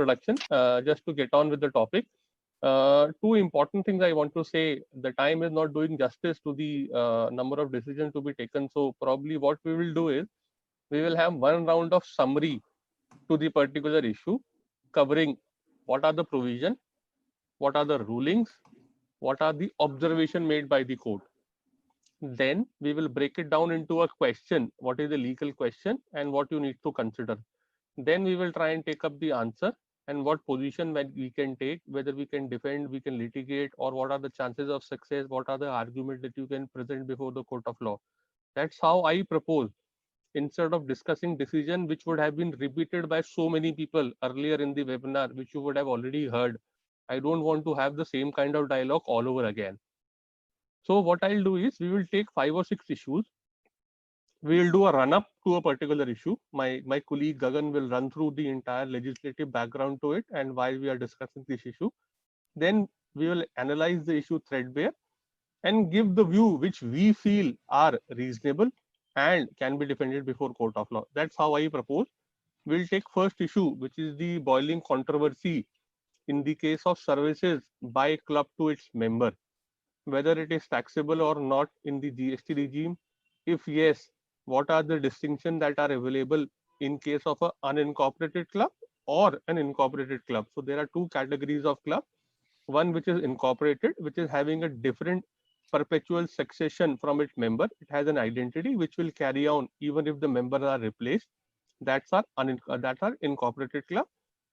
introduction. Just to get on with the topic, two important things I want to say. The time is not doing justice to the number of decisions to be taken. So probably what we will do is we will have one round of summary to the particular issue, covering what are the provision, what are the rulings, what are the observation made by the court. Then we will break it down into a question, what is the legal question and what you need to consider. Then we will try and take up the answer and what position we can take, whether we can defend, we can litigate, or what are the chances of success, what are the arguments that you can present before the court of law. That's how I propose, instead of discussing decision which would have been repeated by so many people earlier in the webinar, which you would have already heard. I don't want to have the same kind of dialogue all over again. So what I'll do is we will take 5 or 6 issues. We will do a run up to a particular issue. My colleague Gagan will run through the entire legislative background to it and why we are discussing this issue. Then we will analyze the issue threadbare and give the view which we feel are reasonable and can be defended before court of law. That's how I propose. We'll take first issue, which is the boiling controversy in the case of services by club to its member, whether it is taxable or not in the GST regime. If yes, what are the distinctions that are available in case of an unincorporated club or an incorporated club? So there are two categories of club. One which is incorporated, which is having a different perpetual succession from its member. It has an identity which will carry on even if the members are replaced. That's our incorporated club.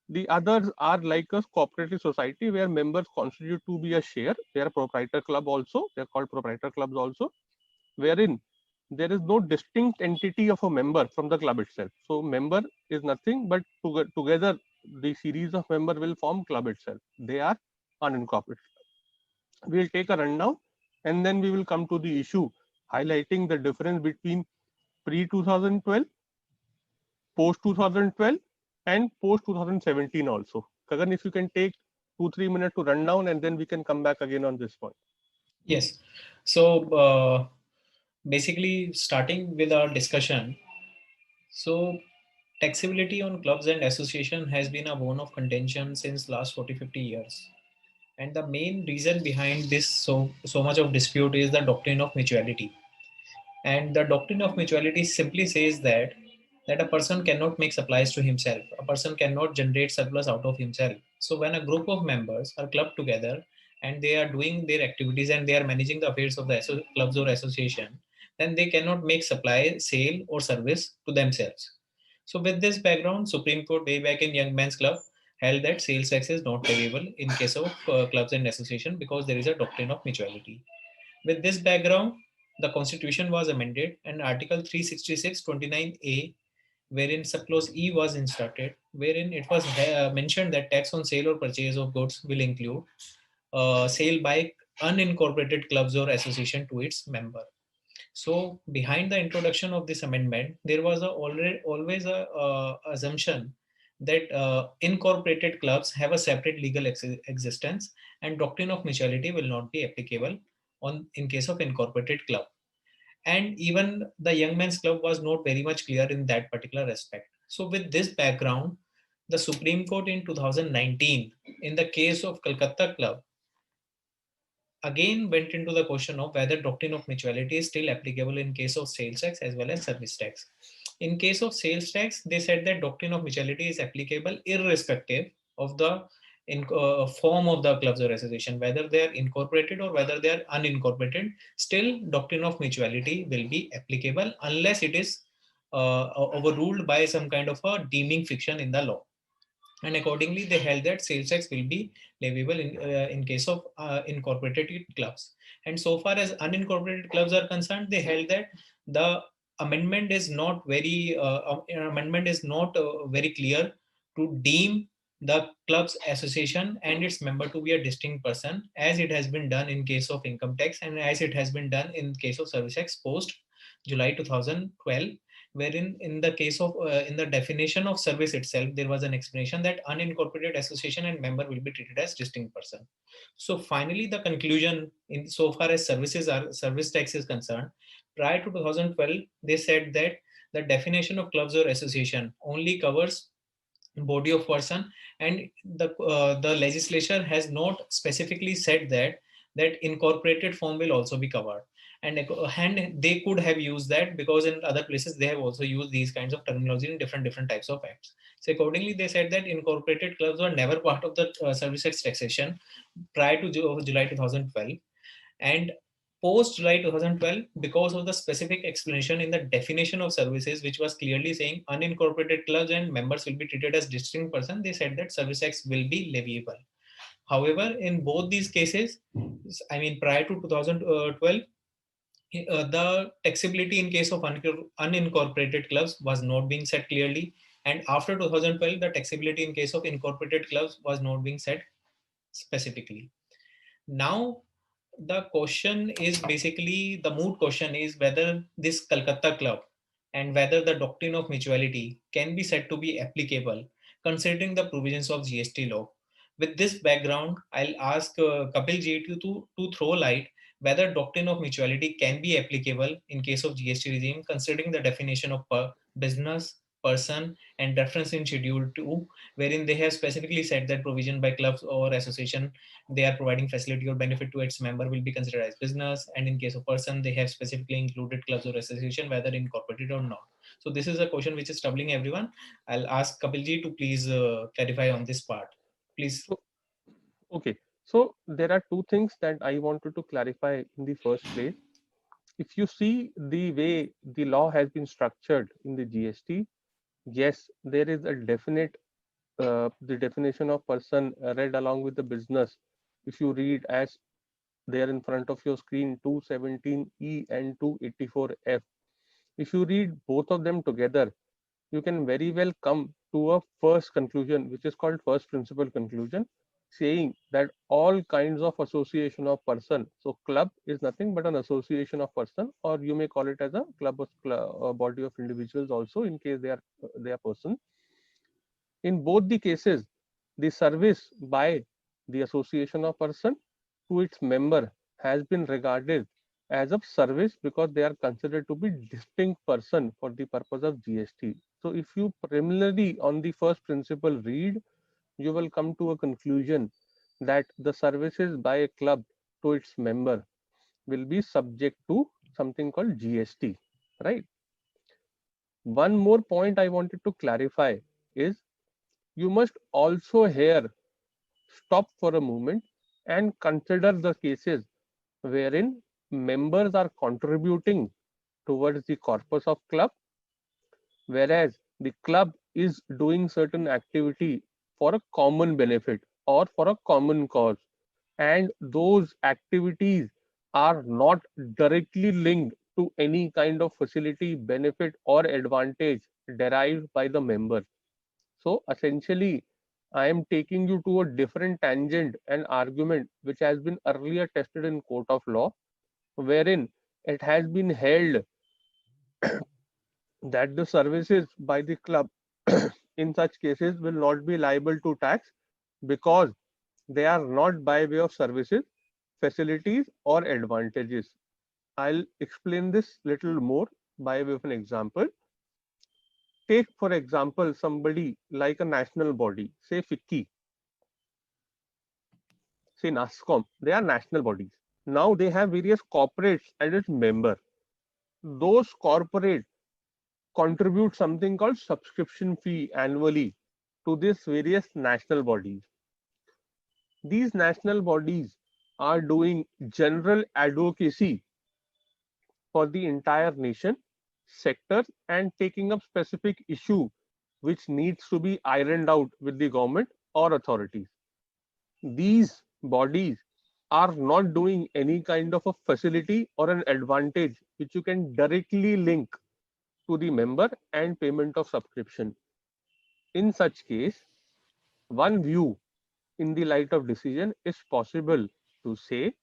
The others are like a cooperative society where members constitute to be a share. They are proprietor club also. They are called proprietor clubs also, wherein there is no distinct entity of a member from the club itself. So member is nothing but together the series of member will form club itself. They are unincorporated. We'll take a rundown and then we will come to the issue highlighting the difference between pre 2012, post 2012 and post 2017 also. Kagan, if you can take 2-3 minutes to run down and then we can come back again on this point. Yes. So basically starting with our discussion. So taxability on clubs and association has been a bone of contention since last 40-50 years. And the main reason behind this so much of dispute is the doctrine of mutuality. And the doctrine of mutuality simply says that a person cannot make supplies to himself. A person cannot generate surplus out of himself. So when a group of members are clubbed together and they are doing their activities and they are managing the affairs of the clubs or association, then they cannot make supply, sale or service to themselves. So with this background, Supreme Court way back in Young Men's Club held that sales tax is not payable in case of clubs and association because there is a doctrine of mutuality. With this background, the Constitution was amended and Article 366(29)(a), wherein subclause E was inserted, wherein it was mentioned that tax on sale or purchase of goods will include sale by unincorporated clubs or association to its member. So behind the introduction of this amendment, there was always a assumption that incorporated clubs have a separate legal existence and doctrine of mutuality will not be applicable in case of incorporated club. And even the Young Men's Club was not very much clear in that particular aspect. So with this background, the Supreme Court in 2019, in the case of Calcutta Club, again went into the question of whether doctrine of mutuality is still applicable in case of sales tax as well as service tax. In case of sales tax, they said that doctrine of mutuality is applicable irrespective of the form of the clubs or association, whether they are incorporated or whether they are unincorporated. Still, doctrine of mutuality will be applicable unless it is overruled by some kind of a deeming fiction in the law. And accordingly, they held that sales tax will be leviable in case of incorporated clubs. And so far as unincorporated clubs are concerned, they held that the amendment is not very clear to deem the club's association and its member to be a distinct person, as it has been done in case of income tax and as it has been done in case of service tax post July 2012, wherein in the case of in the definition of service itself, there was an explanation that unincorporated association and member will be treated as distinct person. So finally, the conclusion in so far as service tax is concerned, prior to 2012, they said that the definition of clubs or association only covers body of person, and the legislature has not specifically said that incorporated form will also be covered. And they could have used that, because in other places they have also used these kinds of terminology in different types of acts. So accordingly, they said that incorporated clubs were never part of the service tax taxation prior to July 2012. And post July 2012, because of the specific explanation in the definition of services, which was clearly saying unincorporated clubs and members will be treated as distinct person, they said that service tax will be leviable. However, in both these cases, I mean, prior to 2012, the taxability in case of unincorporated clubs was not being set clearly. And after 2012, the taxability in case of incorporated clubs was not being set specifically. Now, the question is basically, the moot question is whether this Calcutta Club and whether the doctrine of mutuality can be said to be applicable considering the provisions of GST law. With this background, I'll ask Kapil ji to throw light whether doctrine of mutuality can be applicable in case of GST regime considering the definition of business, person, and reference in Schedule 2, wherein they have specifically said that provision by clubs or association they are providing facility or benefit to its member will be considered as business, and in case of person they have specifically included clubs or association whether incorporated or not. So this is a question which is troubling everyone. I'll ask Kapilji to please clarify on this part, please. So, okay. So there are two things that I wanted to clarify in the first place. If you see the way the law has been structured in the GST, yes, there is a definite the definition of person read along with the business. If you read as there in front of your screen 217E and 284F, if you read both of them together, you can very well come to a first conclusion, which is called first principle conclusion, saying that all kinds of association of person, so club is nothing but an association of person, or you may call it as a club of a body of individuals also in case they are person. In both the cases, the service by the association of person to its member has been regarded as a service because they are considered to be distinct person for the purpose of GST. So if you preliminary on the first principle read, you will come to a conclusion that the services by a club to its member will be subject to something called GST, right? One more point I wanted to clarify is you must also here stop for a moment and consider the cases wherein members are contributing towards the corpus of club, whereas the club is doing certain activity for a common benefit or for a common cause, and those activities are not directly linked to any kind of facility, benefit, or advantage derived by the member. So essentially, I am taking you to a different tangent and argument which has been earlier tested in court of law, wherein it has been held that the services by the club in such cases will not be liable to tax because they are not by way of services, facilities, or advantages. I'll explain this little more by way of an example. Take, for example, somebody like a national body, say FICCI, say NASCOM, they are national bodies. Now they have various corporates as its member. Those corporates contribute something called subscription fee annually to these various national bodies. These national bodies are doing general advocacy for the entire nation, sector, and taking up specific issue which needs to be ironed out with the government or authorities. These bodies are not doing any kind of a facility or an advantage which you can directly link to the member and payment of subscription. In such case, one view in the light of decision is possible to say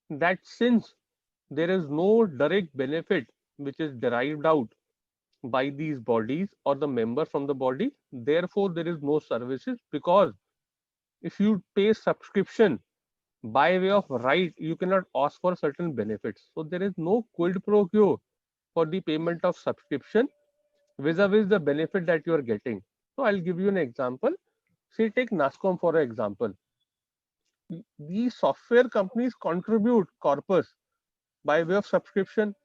that since there is no direct benefit which is derived out by these bodies or the member from the body, therefore there is no services, because if you pay subscription by way of right, you cannot ask for certain benefits. So there is no quid pro quo for the payment of subscription vis-a-vis the benefit that you are getting. So I'll give you an example. Say take NASSCOM for an example. These software companies contribute corpus by way of subscription.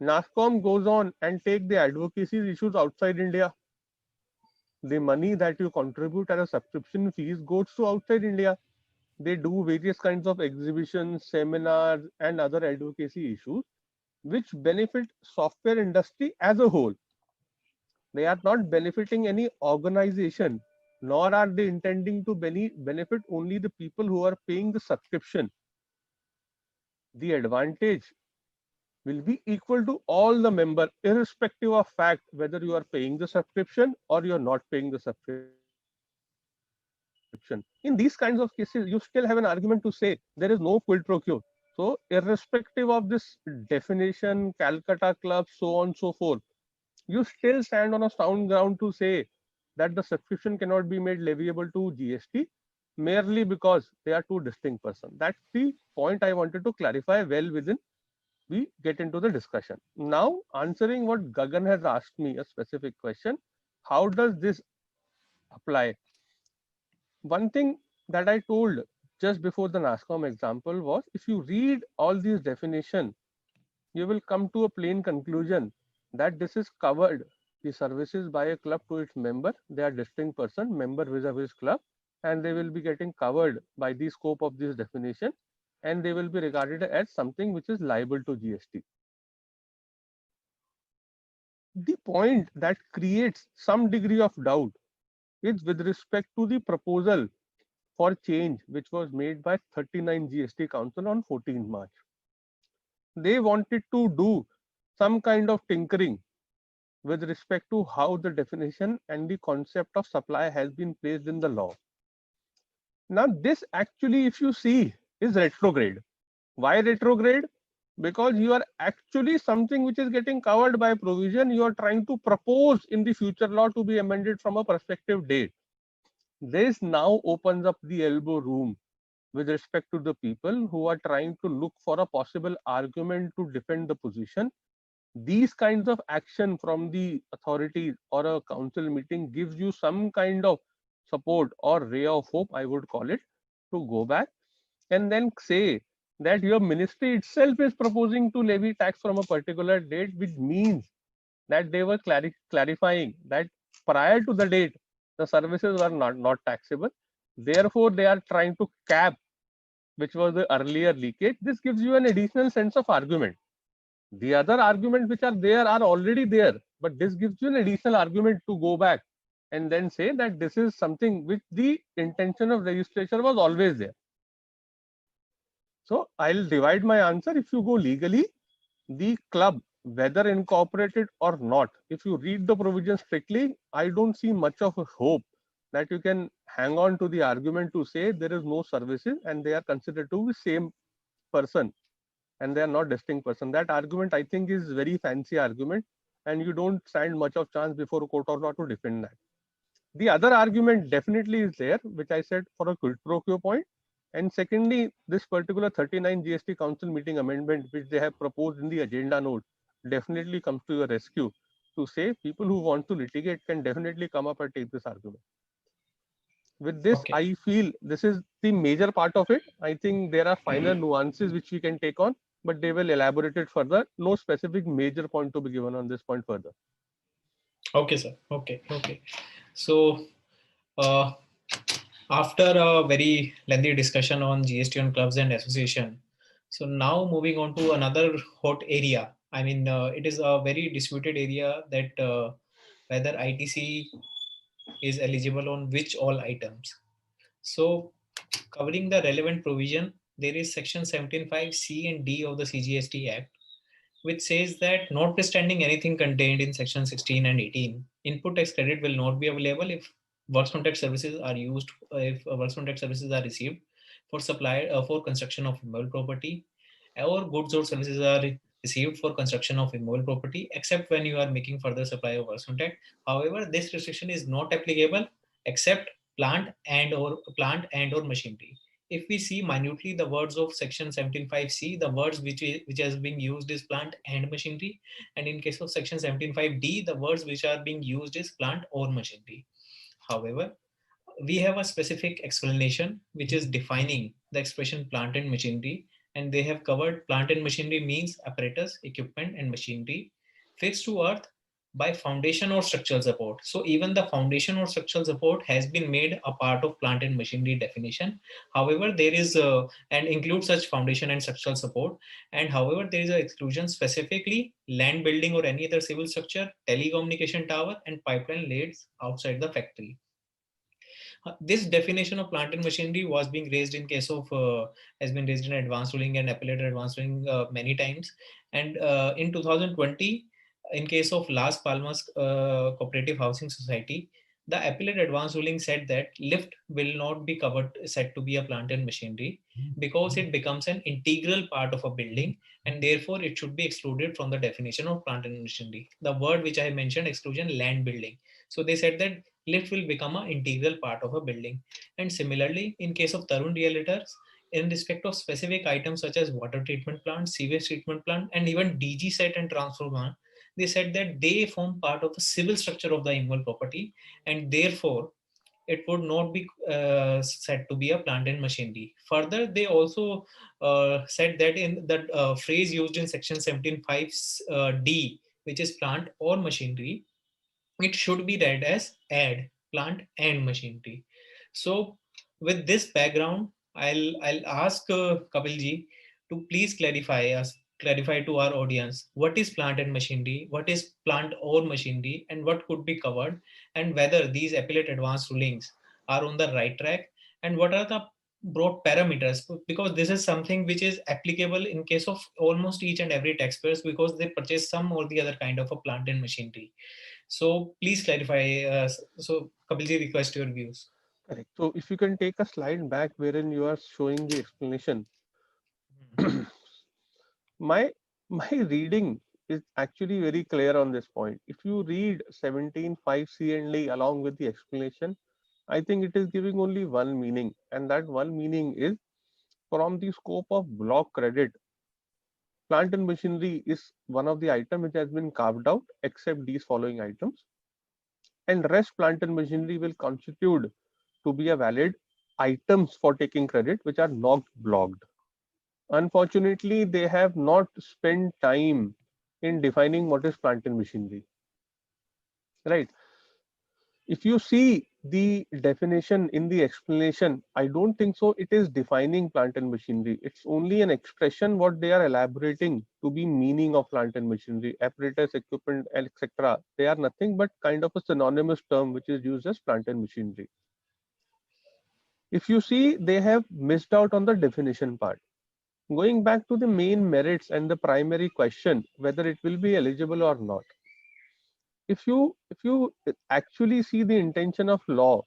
NASSCOM goes on and take the advocacy issues outside India. The money that you contribute as a subscription fees goes to outside India. They do various kinds of exhibitions, seminars, and other advocacy issues which benefit software industry as a whole. They are not benefiting any organization, nor are they intending to benefit only the people who are paying the subscription. The advantage will be equal to all the member, irrespective of fact whether you are paying the subscription or you are not paying the subscription. In these kinds of cases, you still have an argument to say there is no quid pro quo. So, irrespective of this definition, Calcutta Club, so on so forth, you still stand on a sound ground to say that the subscription cannot be made leviable to GST merely because they are two distinct persons. That's the point I wanted to clarify well within we get into the discussion. Now, answering what Gagan has asked me a specific question, how does this apply? One thing that I told just before the NASSCOM example was if you read all these definitions, you will come to a plain conclusion that this is covered the services by a club to its member. They are distinct person, member vis-a-vis club, and they will be getting covered by the scope of this definition, and they will be regarded as something which is liable to GST. The point that creates some degree of doubt is with respect to the proposal for change which was made by 39 GST Council on 14 March. They wanted to do some kind of tinkering with respect to how the definition and the concept of supply has been placed in the law. Now, this actually, if you see, is retrograde. Why retrograde? Because you are actually something which is getting covered by provision you are trying to propose in the future law to be amended from a prospective date. This now opens up the elbow room with respect to the people who are trying to look for a possible argument to defend the position. These kinds of action from the authorities or a council meeting gives you some kind of support or ray of hope, I would call it, to go back and then say that your ministry itself is proposing to levy tax from a particular date, which means that they were clarifying that prior to the date the services were not taxable. Therefore, they are trying to cap, which was the earlier leakage. This gives you an additional sense of argument. The other arguments which are there are already there, but this gives you an additional argument to go back and then say that this is something which the intention of registration was always there. So I'll divide my answer. If you go legally, the club, whether incorporated or not, if you read the provision strictly, I don't see much of a hope that you can hang on to the argument to say there is no services and they are considered to be same person and they are not distinct person. That argument I think is very fancy argument and you don't stand much of chance before a court of law to defend that. The other argument definitely is there, which I said for a quid pro quo point. And secondly, this particular 39 GST Council meeting amendment, which they have proposed in the agenda note, definitely comes to your rescue to say people who want to litigate can definitely come up and take this argument. With this, Okay. I feel this is the major part of it. I think there are finer nuances which we can take on, but they will elaborate it further. No specific major point to be given on this point further. Okay, sir. Okay. So, after a very lengthy discussion on GST on clubs and association, so now moving on to another hot area. I mean, it is a very disputed area that whether ITC is eligible on which all items. So, covering the relevant provision, there is section 17(5)(c) and D of the CGST Act, which says that notwithstanding anything contained in section 16 and 18, input tax credit will not be available if works from tax services are used, if works from tax services are received for supply for construction of immobile property, or goods or services are received for construction of immobile property, except when you are making further supply of works from tax. However, this restriction is not applicable except plant and or machinery. If we see minutely the words of section 17(5)(c), the words which has been used is plant and machinery, and in case of section 17(5)(d), the words which are being used is plant or machinery. However, we have a specific explanation which is defining the expression plant and machinery, and they have covered plant and machinery means apparatus, equipment, and machinery fixed to earth by foundation or structural support. So even the foundation or structural support has been made a part of plant and machinery definition. However, there is and includes such foundation and structural support. And however, there is an exclusion specifically land building or any other civil structure, telecommunication tower, and pipeline laid outside the factory. This definition of plant and machinery was being raised in case of has been raised in advanced ruling and appellate advanced ruling many times. And in 2020, in case of Las Palmas Cooperative Housing Society, the appellate advanced ruling said that lift will not be covered said to be a plant and machinery because it becomes an integral part of a building, and therefore it should be excluded from the definition of plant and machinery. The word which I mentioned, exclusion, land building. So they said that lift will become an integral part of a building. And similarly, in case of Tarun Realtors, in respect of specific items such as water treatment plant, sewage treatment plant, and even DG set and transfer plant, they said that they form part of the civil structure of the immovable property, and therefore it would not be said to be a plant and machinery. Further, they also said that in the phrase used in section 17.5 D, which is plant or machinery, it should be read as add plant and machinery. So with this background, I'll ask Kapil ji to please clarify to our audience what is plant and machinery, what is plant or machinery, and what could be covered, and whether these appellate advanced rulings are on the right track, and what are the broad parameters, because this is something which is applicable in case of almost each and every taxpayers because they purchase some or the other kind of a plant and machinery. So please clarify. So Kapilji, request your views. Correct. So if you can take a slide back wherein you are showing the explanation, my my reading is actually very clear on this point. If you read 17.5 C and D along with the explanation, I think it is giving only one meaning, and that one meaning is from the scope of block credit, plant and machinery is one of the items which has been carved out except these following items, and rest plant and machinery will constitute to be a valid items for taking credit which are not blocked. Unfortunately, they have not spent time in defining what is plant and machinery. Right. If you see the definition in the explanation, I don't think so it is defining plant and machinery. It's only an expression what they are elaborating to be meaning of plant and machinery, apparatus, equipment, etc. They are nothing but kind of a synonymous term which is used as plant and machinery. If you see, they have missed out on the definition part. Going back to the main merits and the primary question, whether it will be eligible or not. If you actually see the intention of law,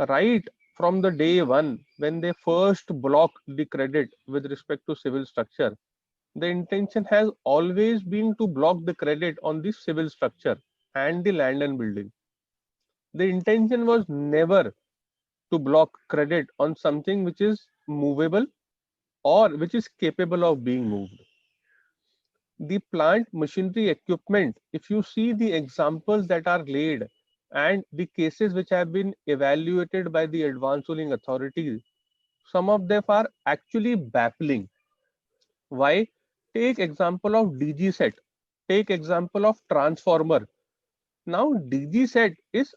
right from the day one, when they first block the credit with respect to civil structure, the intention has always been to block the credit on the civil structure and the land and building. The intention was never to block credit on something which is movable or which is capable of being moved. The plant, machinery, equipment, if you see the examples that are laid and the cases which have been evaluated by the advanced ruling authorities, some of them are actually baffling. Why? Take example of DG set, take example of transformer. Now DG set is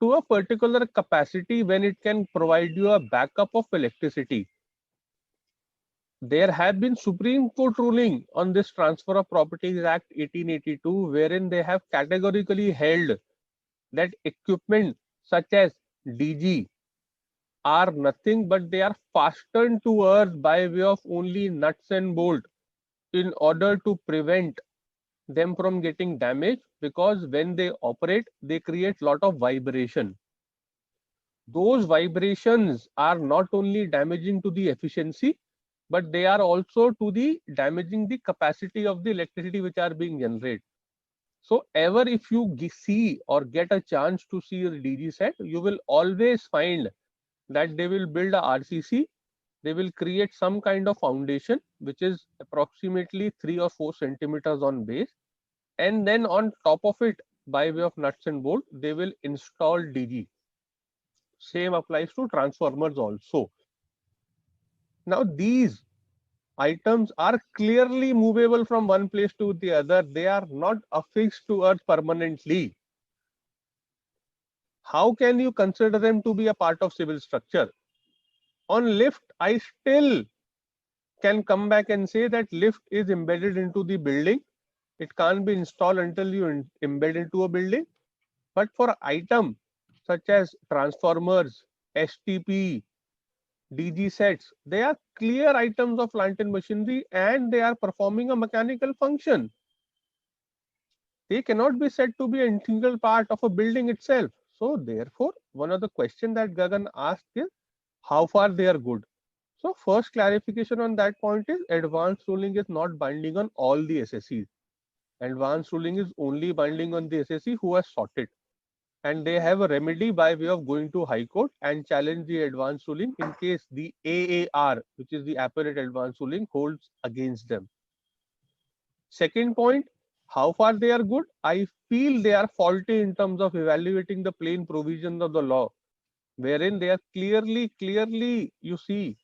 to a particular capacity when it can provide you a backup of electricity. There have been Supreme Court ruling on this Transfer of Properties Act 1882, wherein they have categorically held that equipment such as DG are nothing but they are fastened to earth by way of only nuts and bolts in order to prevent them from getting damaged, because when they operate they create lot of vibration. Those vibrations are not only damaging to the efficiency, but they are also to the damaging the capacity of the electricity which are being generated. So ever if you see or get a chance to see the DG set, you will always find that they will build a RCC, they will create some kind of foundation which is approximately 3 or 4 centimeters on base, and then on top of it by way of nuts and bolts they will install DG. Same applies to transformers also. Now these items are clearly movable from one place to the other. They are not affixed to earth permanently. How can you consider them to be a part of civil structure? On lift, I still can come back and say that lift is embedded into the building. It can't be installed until you embed into a building. But for item such as transformers, STP, DG sets, they are clear items of plant and machinery and they are performing a mechanical function. They cannot be said to be an integral part of a building itself. So therefore, one of the questions that Gagan asked is how far they are good. So first clarification on that point is advanced ruling is not binding on all the SSCs. Advanced ruling is only binding on the SSC who has sought it. And they have a remedy by way of going to High Court and challenge the advanced ruling in case the AAR, which is the appellate advanced ruling, holds against them. Second point, how far they are good? I feel they are faulty in terms of evaluating the plain provisions of the law, wherein they are clearly, you see,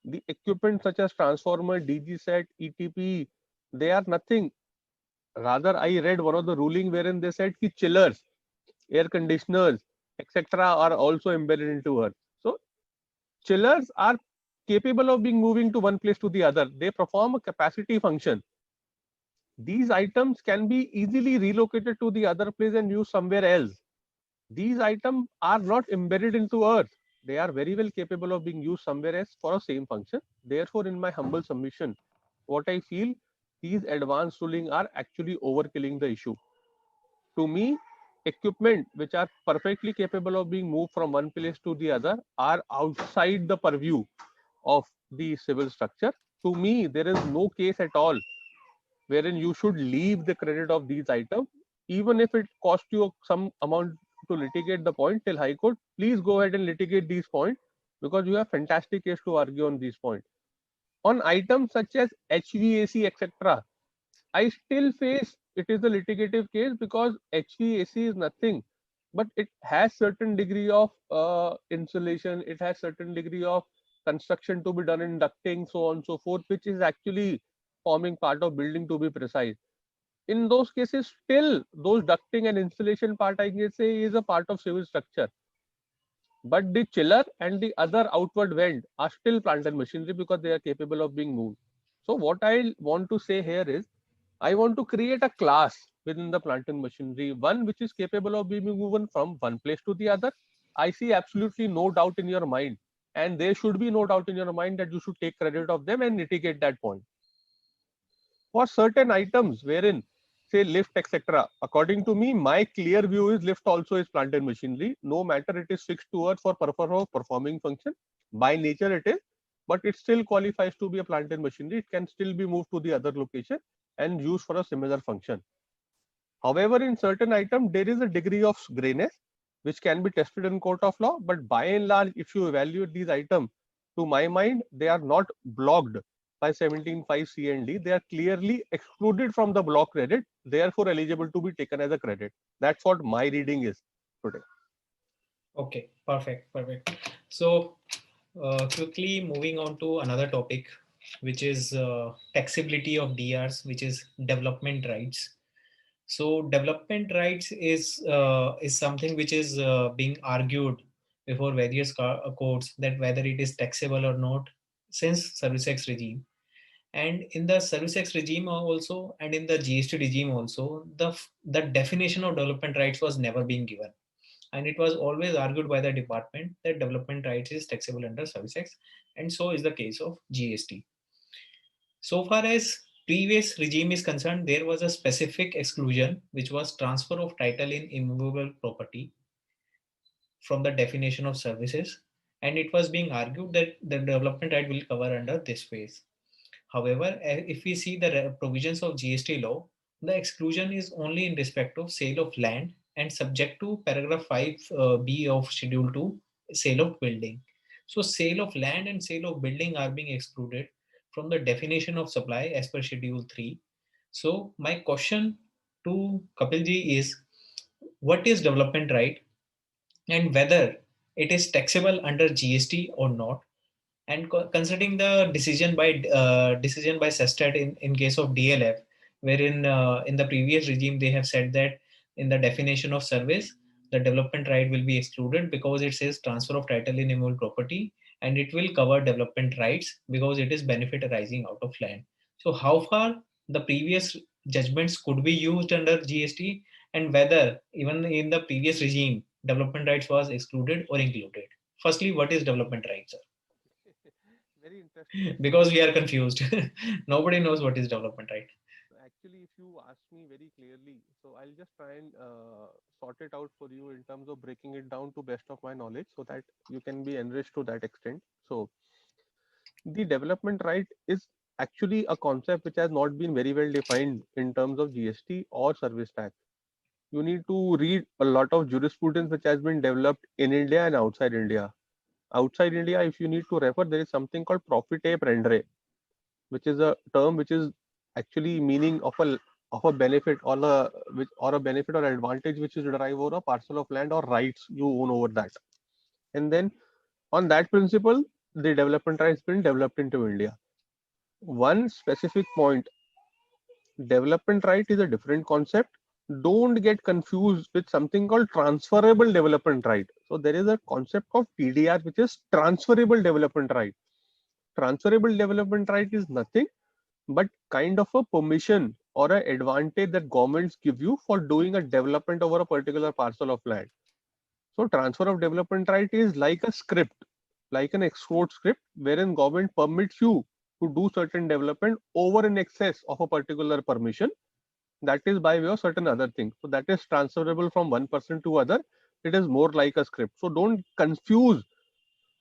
the equipment such as transformer, DG set, ETP, they are nothing. Rather, I read one of the ruling wherein they said ki chillers, air conditioners, etc. are also embedded into Earth. So chillers are capable of being moving to one place to the other. They perform a capacity function. These items can be easily relocated to the other place and used somewhere else. These items are not embedded into Earth. They are very well capable of being used somewhere else for a same function. Therefore, in my humble submission, what I feel, these advanced ruling are actually overkilling the issue. To me, equipment which are perfectly capable of being moved from one place to the other are outside the purview of the civil structure. To me, there is no case at all wherein you should leave the credit of these items, even if it costs you some amount to litigate the point till High Court. Please go ahead and litigate these points because you have fantastic case to argue on these points. On items such as HVAC, etc., I still face it is a litigative case because HVAC is nothing, but it has certain degree of insulation, it has certain degree of construction to be done in ducting, so on and so forth, which is actually forming part of building to be precise. In those cases, still those ducting and insulation part, I can say, is a part of civil structure. But the chiller and the other outward vent are still plant and machinery because they are capable of being moved. So what I want to say here is I want to create a class within the plant and machinery, one which is capable of being moved from one place to the other. I see absolutely no doubt in your mind, and there should be no doubt in your mind that you should take credit of them and mitigate that point. For certain items wherein, say, lift, etc., according to me, my clear view is lift also is plant and machinery, no matter it is fixed to earth for performing function. By nature it is, but it still qualifies to be a plant and machinery. It can still be moved to the other location and used for a similar function. However, in certain items, there is a degree of grayness which can be tested in court of law. But by and large, if you evaluate these items, to my mind, they are not blocked by 17.5 C&D. They are clearly excluded from the block credit, therefore eligible to be taken as a credit. That's what my reading is today. Okay, perfect. So quickly moving on to another topic, which is taxability of DRs, which is development rights. So development rights is something which is being argued before various courts that whether it is taxable or not since Service Tax regime. And in the Service Tax regime also and in the GST regime also, the definition of development rights was never being given. And it was always argued by the department that development rights is taxable under Service Tax, and so is the case of GST. So far as previous regime is concerned, there was a specific exclusion, which was transfer of title in immovable property from the definition of services, and it was being argued that the development right will cover under this phase. However, if we see the provisions of GST law, the exclusion is only in respect of sale of land and subject to paragraph 5B of Schedule 2, sale of building. So sale of land and sale of building are being excluded from the definition of supply as per Schedule 3. So my question to Kapilji is, what is development right and whether it is taxable under GST or not. And considering the decision by SESTAT in case of DLF, wherein in the previous regime they have said that in the definition of service, the development right will be excluded because it says transfer of title in immovable property, and it will cover development rights because it is benefit arising out of land. So how far the previous judgments could be used under GST, and whether even in the previous regime development rights was excluded or included? Firstly, what is development rights? Very interesting. Because we are confused. Nobody knows what is development, right? Actually, if you ask me very clearly, so I'll just try and sort it out for you in terms of breaking it down to best of my knowledge so that you can be enriched to that extent. So the development right is actually a concept which has not been very well defined in terms of GST or service tax. You need to read a lot of jurisprudence which has been developed in India and outside India. Outside India, if you need to refer, there is something called profite prendere, which is a term which is actually meaning of a benefit or a benefit or advantage which is derived over a parcel of land or rights you own over that. And then on that principle, the development right has been developed into India. One specific point, development right is a different concept. Don't get confused with something called transferable development right. So there is a concept of TDR, which is transferable development right. Transferable development right is nothing but kind of a permission or an advantage that governments give you for doing a development over a particular parcel of land. So transfer of development right is like a script, like an export script, wherein government permits you to do certain development over in excess of a particular permission. That is by way of certain other things. So that is transferable from one person to other. It is more like a script. So don't confuse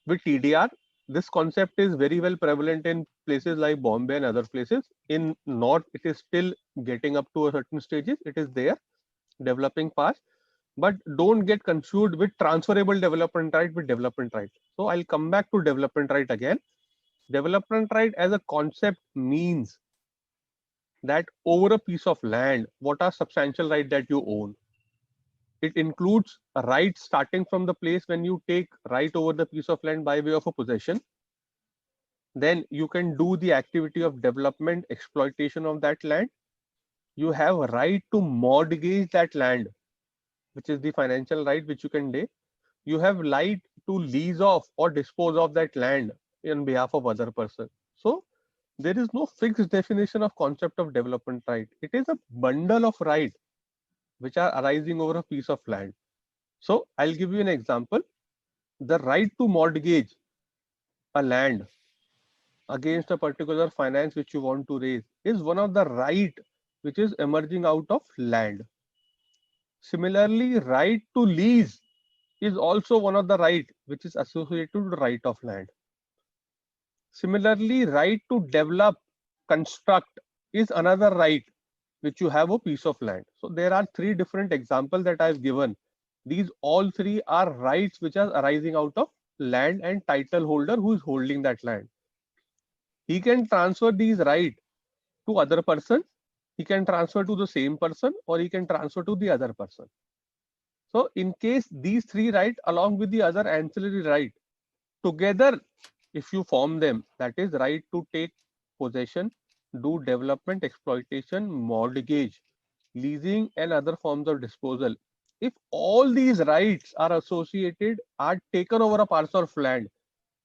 with TDR. This concept is very well prevalent in places like Bombay and other places. In North, it is still getting up to a certain stages. It is there, developing fast. But don't get confused with transferable development right with development right. So I'll come back to development right again. Development right as a concept means that over a piece of land, what are substantial rights that you own? It includes a right starting from the place when you take right over the piece of land by way of a possession. Then you can do the activity of development, exploitation of that land. You have a right to mortgage that land, which is the financial right which you can take. You have right to lease off or dispose of that land in behalf of other person. So there is no fixed definition of concept of development right. It is a bundle of rights which are arising over a piece of land. So I'll give you an example. The right to mortgage a land against a particular finance which you want to raise is one of the right which is emerging out of land. Similarly, right to lease is also one of the right which is associated to the right of land. Similarly, right to develop, construct is another right which you have a piece of land. So there are three different examples that I've given. These all three are rights which are arising out of land and title holder who is holding that land. He can transfer these rights to other person, he can transfer to the same person, or he can transfer to the other person. So in case these three rights along with the other ancillary right together, if you form them, that is right to take possession, do development, exploitation, mortgage, leasing and other forms of disposal. If all these rights are associated, are taken over a parcel of land,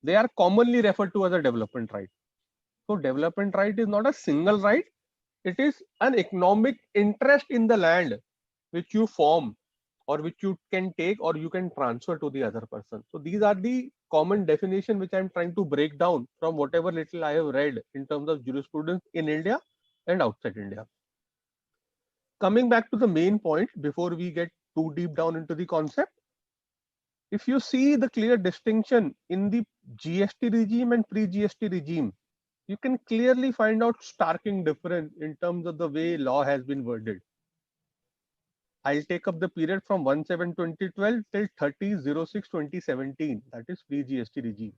they are commonly referred to as a development right. So development right is not a single right, it is an economic interest in the land which you form or which you can take or you can transfer to the other person. So these are the common definition which I'm trying to break down from whatever little I have read in terms of jurisprudence in India and outside India. Coming back to the main point before we get too deep down into the concept, if you see the clear distinction in the GST regime and pre-GST regime, you can clearly find out starking difference in terms of the way law has been worded. I'll take up the period from 1/7/2012 till 30/06/2017, that is pre-GST regime.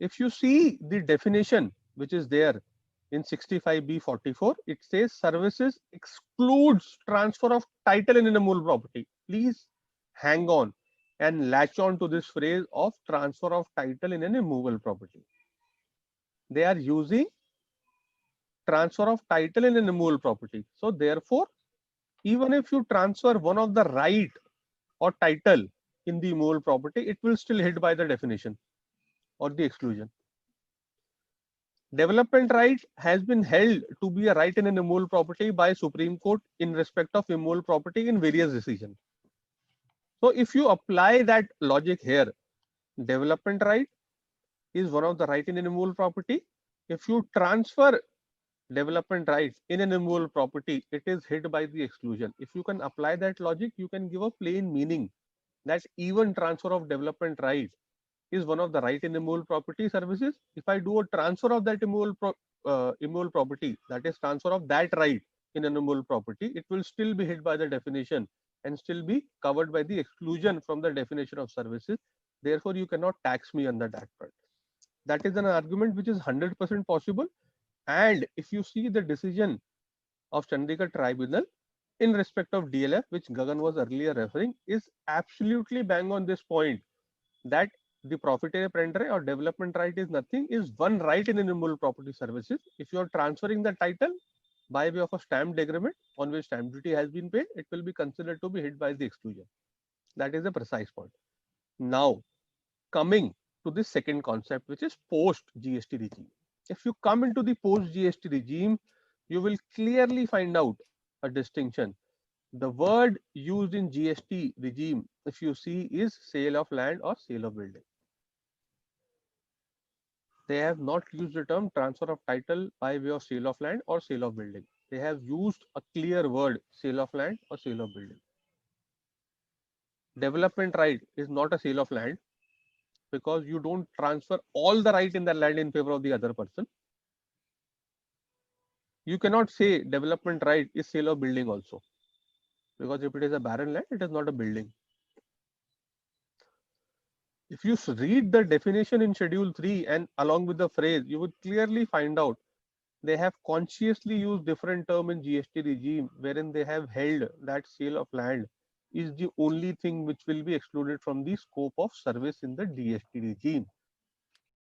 If you see the definition which is there in 65B44, it says services excludes transfer of title in a immovable property. Please hang on. and latch on to this phrase of transfer of title in an immovable property. They are using transfer of title in an immovable property. So therefore, even if you transfer one of the right or title in the immovable property, it will still hit by the definition or the exclusion. Development right has been held to be a right in an immovable property by Supreme Court in respect of immovable property in various decisions. So if you apply that logic here, development right is one of the right in an immovable property. If you transfer development rights in an immovable property, it is hit by the exclusion. If you can apply that logic, you can give a plain meaning that even transfer of development right is one of the right in immovable property services. If I do a transfer of that immovable property, that is transfer of that right in an immovable property, it will still be hit by the definition and still be covered by the exclusion from the definition of services. Therefore, you cannot tax me under that part. That is an argument which is 100% possible. And if you see the decision of Chandigarh Tribunal in respect of DLF, which Gagan was earlier referring, is absolutely bang on this point that the profiteer prendere or development right is nothing, is one right in immovable property services. If you are transferring the title by way of a stamped agreement on which stamp duty has been paid, it will be considered to be hit by the exclusion. That is a precise point. Now, coming to the second concept, which is post GST regime. If you come into the post GST regime, you will clearly find out a distinction. The word used in GST regime, if you see, is sale of land or sale of building. They have not used the term transfer of title by way of sale of land or sale of building. They have used a clear word, sale of land or sale of building. Development right is not a sale of land because you don't transfer all the right in the land in favor of the other person. You cannot say development right is sale of building also, because if it is a barren land, it is not a building. If you read the definition in Schedule 3 and along with the phrase, you would clearly find out they have consciously used different term in GST regime, wherein they have held that sale of land is the only thing which will be excluded from the scope of service in the GST regime.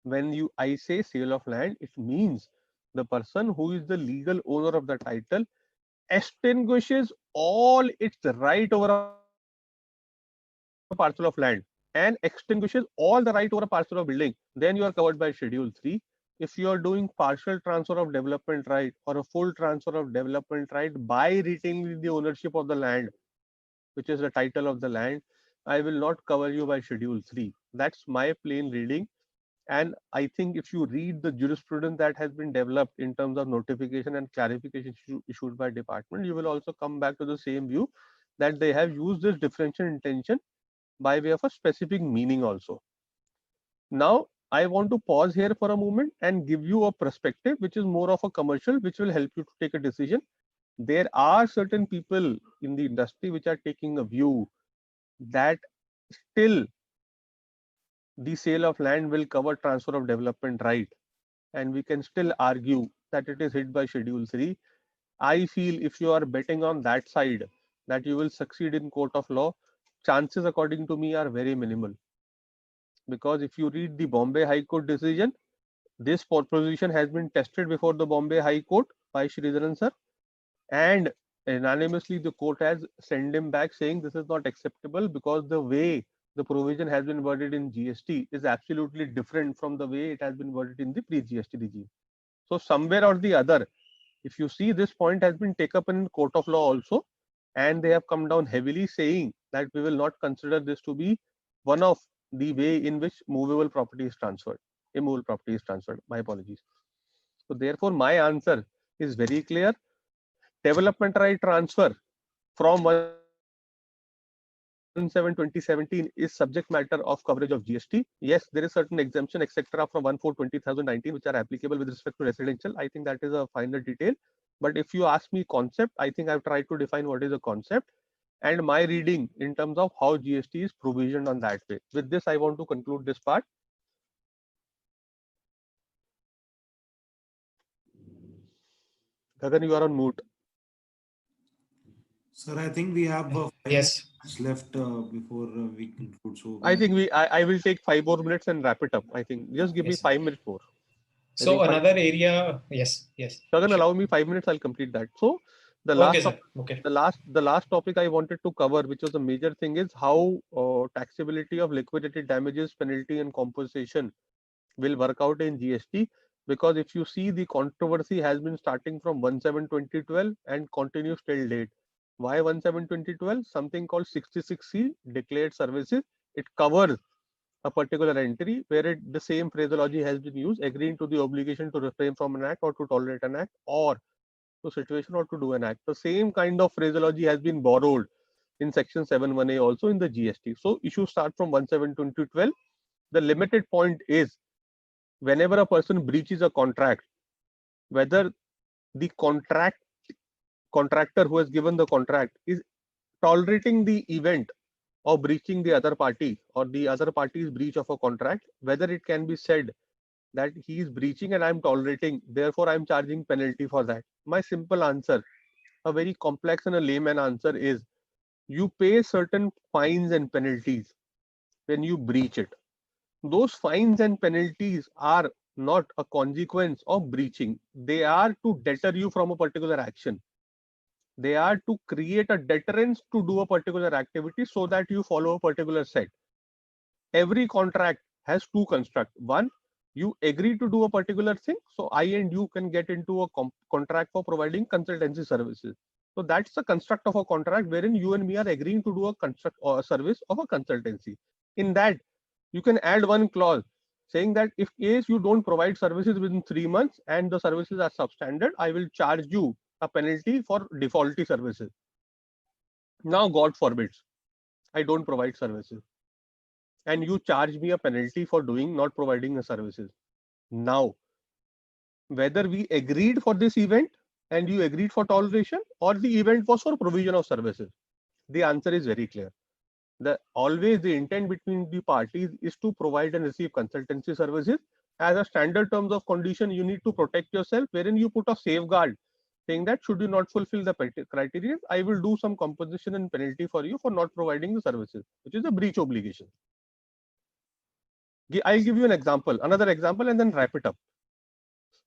When I say sale of land, it means the person who is the legal owner of the title extinguishes all its right over a parcel of land and extinguishes all the right over a parcel of building, then you are covered by Schedule 3. If you are doing partial transfer of development right or a full transfer of development right by retaining the ownership of the land, which is the title of the land, I will not cover you by Schedule 3. That's my plain reading. And I think if you read the jurisprudence that has been developed in terms of notification and clarification issued by department, you will also come back to the same view that they have used this differential intention by way of a specific meaning also. Now, I want to pause here for a moment and give you a perspective which is more of a commercial, which will help you to take a decision. There are certain people in the industry which are taking a view that still the sale of land will cover transfer of development right, and we can still argue that it is hit by Schedule 3. I feel if you are betting on that side that you will succeed in court of law, chances according to me are very minimal. Because if you read the Bombay High Court decision, this proposition has been tested before the Bombay High Court by Sridharan sir, and unanimously the court has sent him back saying this is not acceptable because the way the provision has been worded in GST is absolutely different from the way it has been worded in the pre-GST regime. So somewhere or the other, if you see, this point has been taken up in court of law also, and they have come down heavily saying that we will not consider this to be one of the way in which movable property is transferred, immovable property is transferred. My apologies. So therefore, my answer is very clear. Development right transfer from 1/7/2017 is subject matter of coverage of GST. Yes, there is certain exemption, etc., from 1/4/2019, which are applicable with respect to residential. I think that is a finer detail. But if you ask me concept, I think I've tried to define what is a concept and my reading in terms of how GST is provisioned on that way. With this, I want to conclude this part. Gagan, you are on mute. Sir, I think we have Yes. Just left before we conclude. So I think I will take 5 more minutes and wrap it up. I think just give me Yes. 5 minutes more. I So think five. another area, yes, yes. You're gonna Sure. allow me 5 minutes. I'll complete that. So the Okay, last sir. top, Okay. the last topic I wanted to cover, which was a major thing, is how taxability of liquidated damages, penalty, and compensation will work out in GST. Because if you see, the controversy has been starting from 1/7/2012 and continues till date. Why 1/7/2012? Something called 66C, declared services. It covers a particular entry where the same phraseology has been used, agreeing to the obligation to refrain from an act or to tolerate an act, or to situation or to do an act. The same kind of phraseology has been borrowed in section 7(1)(a) also in the GST. So issues start from 1/7/2012. The limited point is, whenever a person breaches a contract, whether the contractor who has given the contract is tolerating the event of breaching the other party, or the other party's breach of a contract, whether it can be said that he is breaching and I'm tolerating, therefore I'm charging penalty for that. My simple answer, a very complex and a layman answer, is you pay certain fines and penalties when you breach it. Those fines and penalties are not a consequence of breaching. They are to deter you from a particular action. They are to create a deterrence to do a particular activity so that you follow a particular set. Every contract has two constructs. One, you agree to do a particular thing, so I and you can get into a contract for providing consultancy services. So that's the construct of a contract wherein you and me are agreeing to do a construct or a service of a consultancy. In that, you can add one clause saying that if case you don't provide services within 3 months and the services are substandard, I will charge you a penalty for defaulty services. Now, God forbids, I don't provide services and you charge me a penalty for doing not providing the services. Now, whether we agreed for this event and you agreed for toleration, or the event was for provision of services, the answer is very clear. The intent between the parties is to provide and receive consultancy services. As a standard terms of condition, you need to protect yourself, wherein you put a safeguard saying that should you not fulfill the criteria, I will do some compensation and penalty for you for not providing the services, which is a breach obligation. I'll give you an example, another example, and then wrap it up.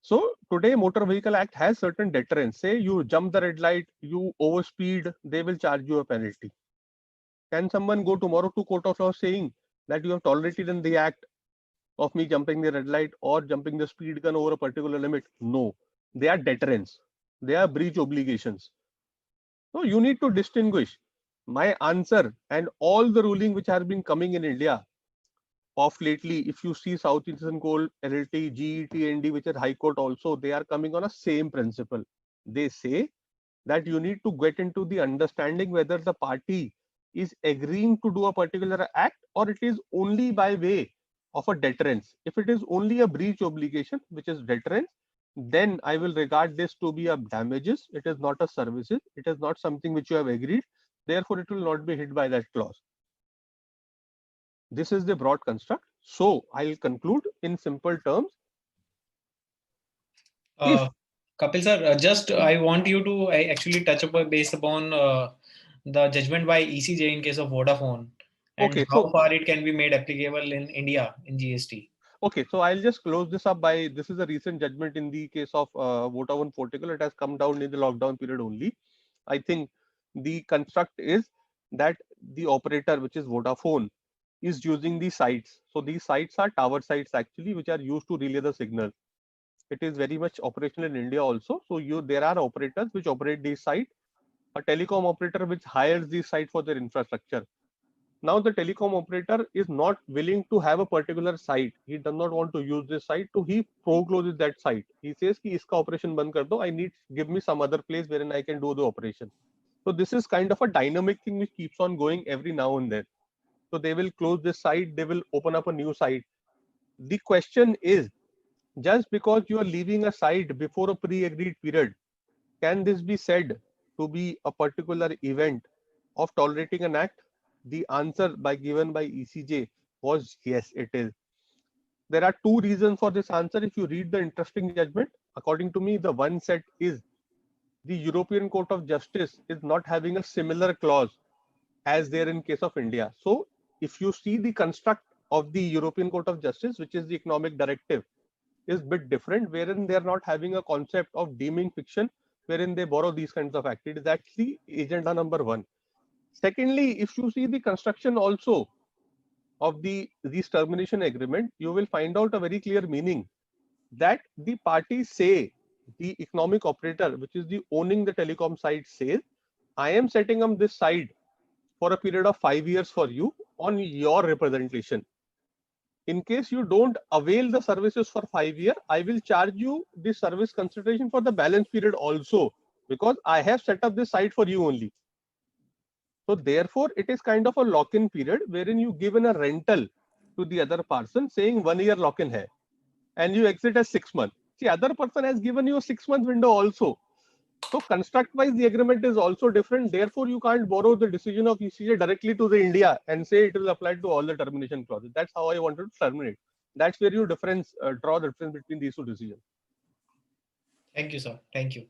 So today, Motor Vehicle Act has certain deterrents. Say you jump the red light, you overspeed, they will charge you a penalty. Can someone go tomorrow to court of law saying that you have tolerated in the act of me jumping the red light or jumping the speed gun over a particular limit? No, they are deterrents. They are breach obligations. So you need to distinguish. My answer and all the ruling which has been coming in India of lately, if you see South Eastern Coal, LLT, GET, ND, which is High Court also, they are coming on a same principle. They say that you need to get into the understanding whether the party is agreeing to do a particular act or it is only by way of a deterrence. If it is only a breach obligation, which is deterrence, then I will regard this to be a damages. It is not a services. It is not something which you have agreed. Therefore, it will not be hit by that clause. This is the broad construct. So I'll conclude in simple terms. If Kapil sir, just I want you to actually touch upon based upon the judgment by ECJ in case of Vodafone and okay, how so far it can be made applicable in India in GST. okay, so I'll just close this up by, this is a recent judgment in the case of Vodafone Portugal. It has come down in the lockdown period only. I think the construct is that the operator, which is Vodafone, is using the sites. So these sites are tower sites actually, which are used to relay the signal. It is very much operational in India also. So there are operators which operate these sites. A telecom operator which hires these sites for their infrastructure. Now the telecom operator is not willing to have a particular site. He does not want to use this site, so he forecloses that site. He says ki iska operation band kar do, give me some other place wherein I can do the operation. So this is kind of a dynamic thing which keeps on going every now and then. So they will close this site, they will open up a new site. The question is, just because you are leaving a site before a pre-agreed period, can this be said to be a particular event of tolerating an act? The answer given by ECJ was yes, it is. There are two reasons for this answer. If you read the interesting judgment, according to me, the one set is the European Court of Justice is not having a similar clause as there in case of India. So if you see the construct of the European Court of Justice, which is the economic directive, is a bit different, wherein they are not having a concept of deeming fiction, wherein they borrow these kinds of activities. That's the agenda number one. Secondly, if you see the construction also of these termination agreement, you will find out a very clear meaning that the parties say, the economic operator, which is the owning the telecom site, says, I am setting up this site for a period of 5 years for you on your representation. In case you don't avail the services for 5 years, I will charge you the service consideration for the balance period also, because I have set up this site for you only. So therefore, it is kind of a lock-in period wherein you give in a rental to the other person saying 1 year lock-in hai, and you exit as 6 months. The other person has given you a 6-month window also. So construct-wise, the agreement is also different. Therefore, you can't borrow the decision of ECJ directly to the India and say it will apply to all the termination clauses. That's how I wanted to terminate. That's where you draw the difference between these two decisions. Thank you, sir. Thank you.